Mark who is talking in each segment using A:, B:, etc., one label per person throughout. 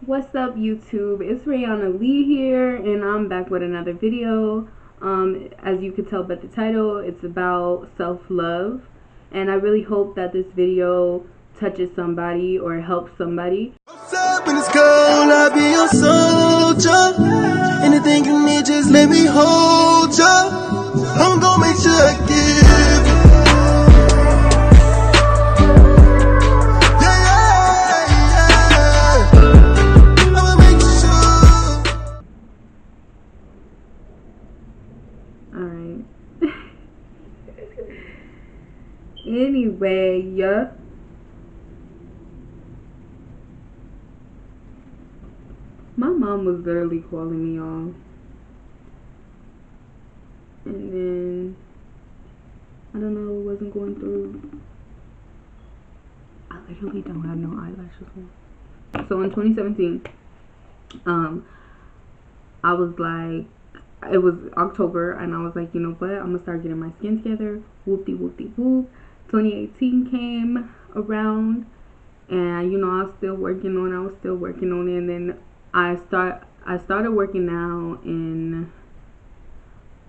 A: What's up, YouTube? It's Rihanna Lee here, and I'm back with another video. As you could tell by the title, it's about self-love, and I really hope that this video touches somebody or helps somebody.
B: What's up when it's cold? I'll be your soldier. Anything you need, just let me hold ya. I'm gonna make sure I give you.
A: Alright. Anyway, yeah. My mom was literally calling me on. And then, I don't know, it wasn't going through. I literally don't have no eyelashes on. So in 2017, I was like, it was October, and I was like, you know what, I'm gonna start getting my skin together. Whoopty whoopty whoop. 2018 came around, and you know, I was still working on it, and then I started working now in,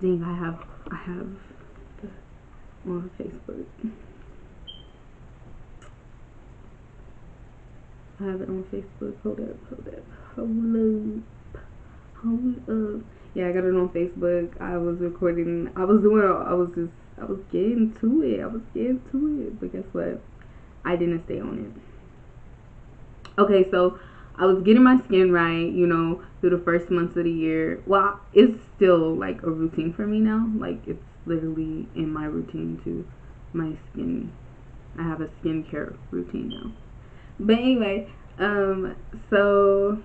A: dang, I have on Facebook. I have it on Facebook. Hold up. Yeah, I got it on Facebook. I was recording. I was getting to it. But guess what? I didn't stay on it. Okay, so I was getting my skin right, you know, through the first months of the year. Well, it's still like a routine for me now. Like, it's literally in my routine to my skin. I have a skincare routine now. But anyway, so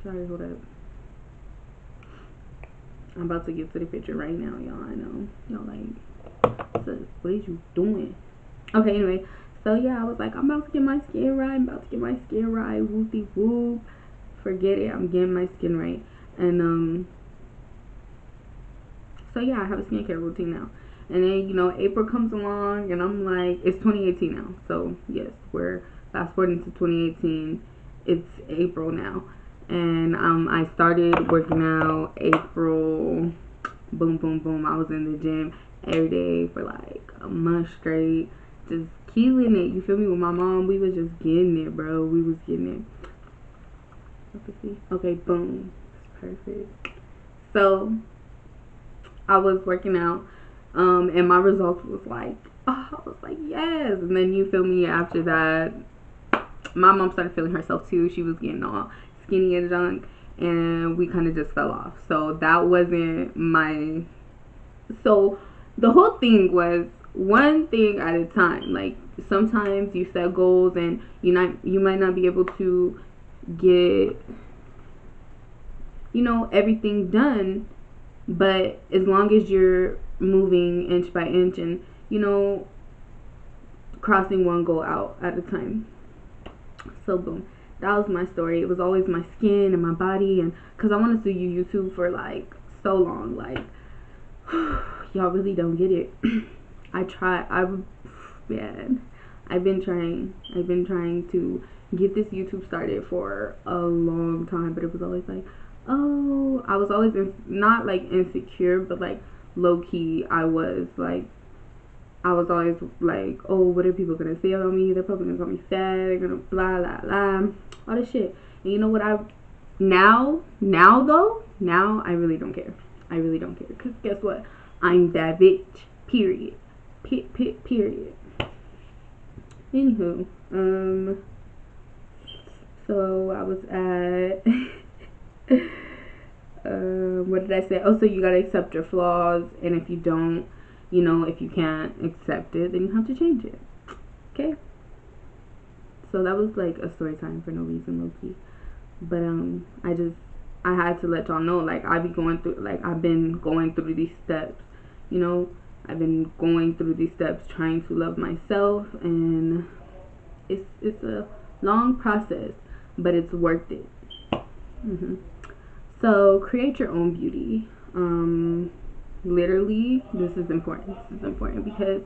A: sorry, hold up. I'm about to get to the picture right now, y'all. I know. Y'all like, so what is you doing? Okay, anyway. So yeah, I was like, I'm about to get my skin right. Whoopty whoop. Forget it. I'm getting my skin right. And so yeah, I have a skincare routine now. And then, you know, April comes along, and I'm like, it's 2018 now. So yes, we're fast forwarding to 2018. It's April now. And I started working out April. Boom, boom, boom. I was in the gym every day for like a month straight, just killing it. You feel me? With my mom, we was just getting it, bro. We was getting it. Okay, boom. Perfect. So I was working out, and my results was like, oh, I was like, yes. And then, you feel me, after that, my mom started feeling herself too. She was getting all skinny and junk, and we kind of just fell off. So that wasn't my, so the whole thing was one thing at a time. Like, sometimes you set goals, and you might not be able to get, you know, everything done, but as long as you're moving inch by inch, and, you know, crossing one goal out at a time. So boom, that was my story. It was always my skin and my body, and because I wanted to do YouTube for like so long, like y'all really don't get it. Man, I've been trying to get this YouTube started for a long time, but it was always like, oh, I was always not like insecure, but like low key, I was always like, oh, what are people gonna say about me? They're probably gonna call me fat. They're gonna blah blah blah, all this shit. And you know what? Now I really don't care. I really don't care, cause guess what? I'm that bitch. Period. Period. Anywho, so I was at what did I say? Oh, so you gotta accept your flaws, and if you don't, you know, if you can't accept it, then you have to change it. Okay? So that was like a story time for no reason, low key. But I had to let y'all know, like, I've been going through these steps. You know, I've been going through these steps trying to love myself, and it's a long process, but it's worth it. So create your own beauty. Literally, this is important because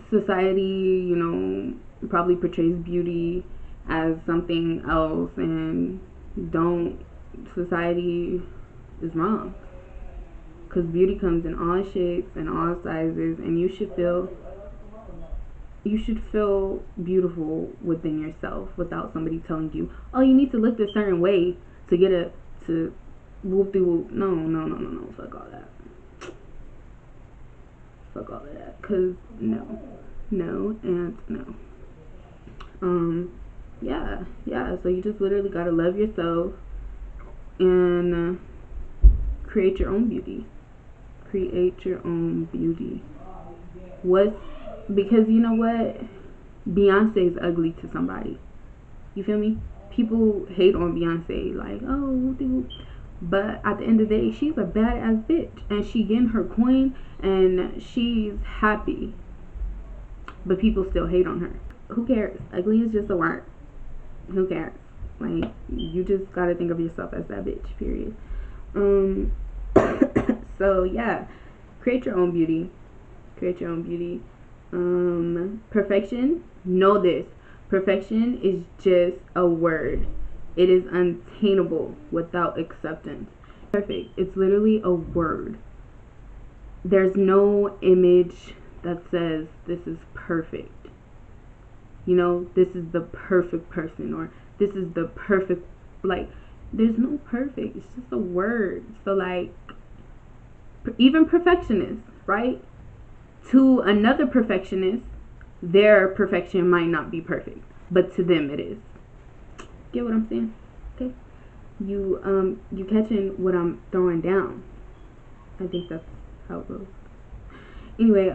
A: society, you know, probably portrays beauty as something else, and don't. Society is wrong, because beauty comes in all shapes and all sizes, and you should feel beautiful within yourself without somebody telling you, oh, you need to look a certain way to get a to whoop de whoop. No, no, no, no, no. Fuck all that. Fuck all of that. Cause no, no, and no. Yeah, yeah. So you just literally gotta love yourself and create your own beauty. Create your own beauty. What's Because you know what? Beyonce is ugly to somebody. You feel me? People hate on Beyonce, like, oh, dude. But at the end of the day, she's a badass bitch, and she getting her coin, and she's happy. But people still hate on her. Who cares? Ugly is just a word. Who cares? Like, you just gotta think of yourself as that bitch. Period. So yeah, create your own beauty. Create your own beauty. Perfection. Know this. Perfection is just a word. It is unattainable without acceptance. Perfect. It's literally a word. There's no image that says this is perfect. You know, this is the perfect person, or this is the perfect, like, there's no perfect. It's just a word. So, like, even perfectionists, right? To another perfectionist, their perfection might not be perfect, but to them it is. Get what I'm saying? Okay. You catching what I'm throwing down. I think that's how it goes. Anyway,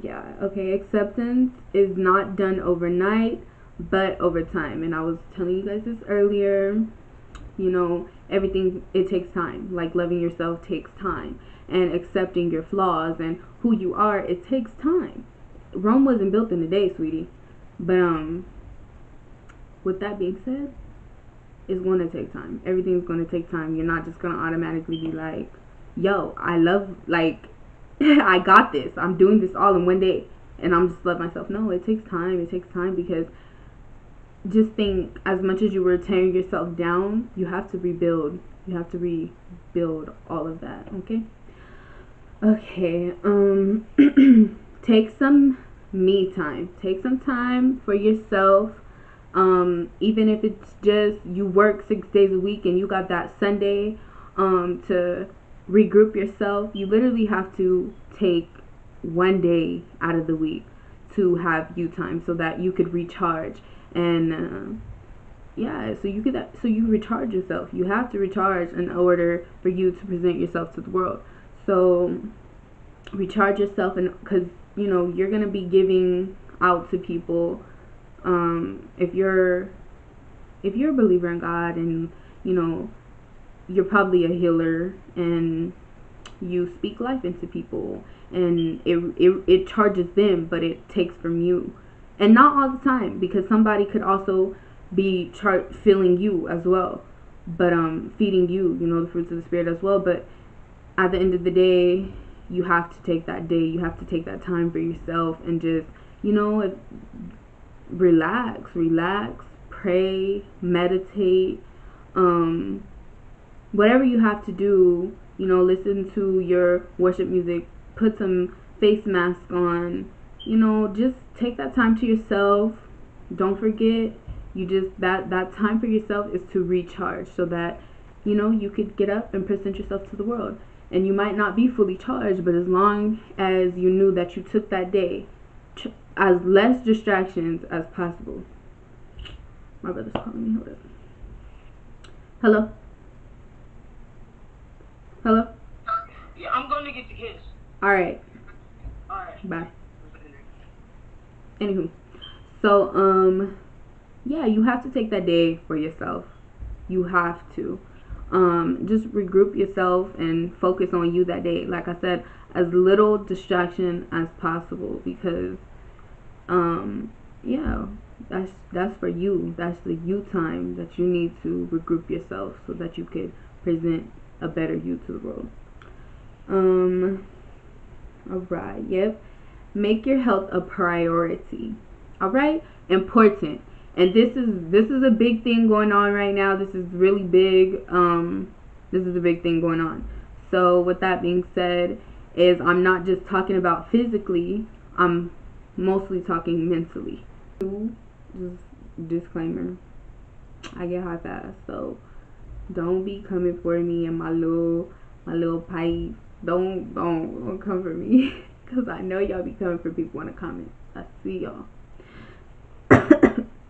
A: yeah, okay. Acceptance is not done overnight, but over time. And I was telling you guys this earlier. You know, everything, it takes time. Like, loving yourself takes time, and accepting your flaws and who you are, it takes time. Rome wasn't built in a day, sweetie. But with that being said, it's going to take time. Everything's going to take time. You're not just going to automatically be like, yo, I love, like, I got this, I'm doing this all in one day, and I'm just love myself. No, it takes time. It takes time, because just think, as much as you were tearing yourself down, you have to rebuild. You have to rebuild all of that. Okay. Take some me time. Take some time for yourself. Even if it's just you work 6 days a week and you got that Sunday to regroup yourself. You literally have to take one day out of the week to have you time, so that you could recharge. And yeah, so you recharge yourself. You have to recharge in order for you to present yourself to the world. So recharge yourself, and because you know you're gonna be giving out to people. If you're a believer in God, and you know you're probably a healer, and you speak life into people, and it charges them, but it takes from you. And not all the time, because somebody could also be filling you as well, but feeding you, you know, the fruits of the spirit as well. But at the end of the day, you have to take that day, you have to take that time for yourself, and just, you know, relax, pray, meditate, whatever you have to do. You know, listen to your worship music, put some face mask on. You know, just take that time to yourself. Don't forget, you just that time for yourself is to recharge, so that you know you could get up and present yourself to the world. And you might not be fully charged, but as long as you knew that you took that day, as less distractions as possible. My brother's calling me. Hold up. Hello. Hello.
C: Yeah, I'm going to get the kids.
A: All right. Bye. Anywho, so yeah, you have to take that day for yourself. You have to just regroup yourself and focus on you that day. Like I said, as little distraction as possible, because yeah, that's for you. That's the you time that you need to regroup yourself, so that you could present a better you to the world. Alright, yep. Make your health a priority. Alright? Important. And this is a big thing going on right now. This is really big. This is a big thing going on. So with that being said, is I'm not just talking about physically, I'm mostly talking mentally. Just disclaimer, I get high fast, so don't be coming for me and my little pipe. Don't come for me, because I know y'all be coming for people in the comments. I see y'all.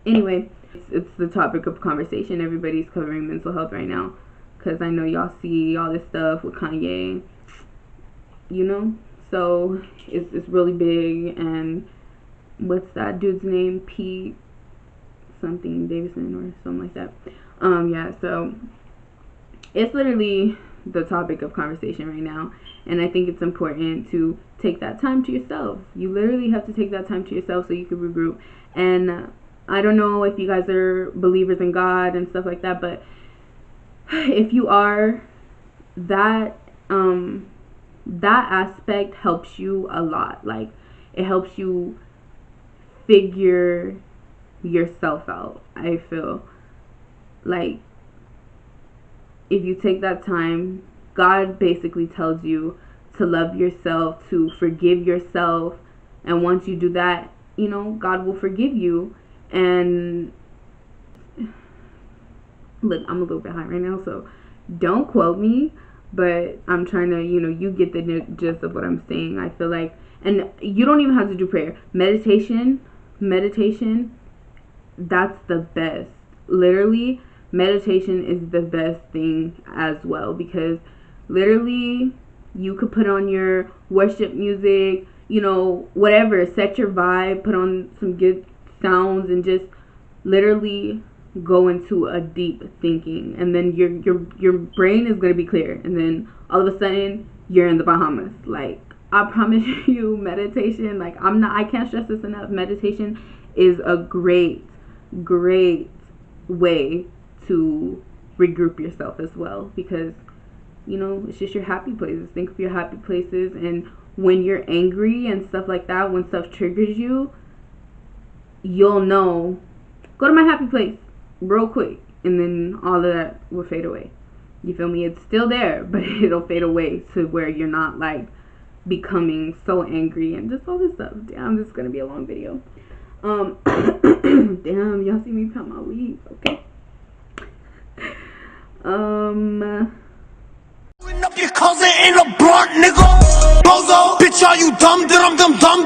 A: Anyway, it's the topic of conversation. Everybody's covering mental health right now, because I know y'all see all this stuff with Kanye, you know. So it's really big. And what's that dude's name? Pete something Davidson or something like that. Yeah, so it's literally the topic of conversation right now, and I think it's important to take that time to yourself. You literally have to take that time to yourself so you can regroup. And I don't know if you guys are believers in God and stuff like that, but if you are, that aspect helps you a lot. Like, it helps you figure yourself out. I feel like if you take that time, God basically tells you to love yourself, to forgive yourself, and once you do that, you know, God will forgive you. And look, I'm a little bit high right now, so don't quote me, but I'm trying to, you know, you get the gist of what I'm saying. I feel like, and you don't even have to do prayer. Meditation, that's the best. Literally, meditation is the best thing as well, because literally you could put on your worship music, you know, whatever, set your vibe, put on some good sounds, and just literally go into a deep thinking, and then your brain is going to be clear, and then all of a sudden you're in the Bahamas. Like, I promise you, meditation, like, I can't stress this enough. Meditation is a great way to regroup yourself as well, because, you know, it's just your happy places. Think of your happy places, and when you're angry and stuff like that, when stuff triggers you, you'll know, go to my happy place real quick, and then all of that will fade away. You feel me? It's still there, but it'll fade away to where you're not like becoming so angry and just all this stuff. Damn, this is gonna be a long video. Damn, y'all see me count my weeds, okay?
B: Up your cousin in a blunt, nigga. Bozo, bitch, are you dumb? Dum dum dum.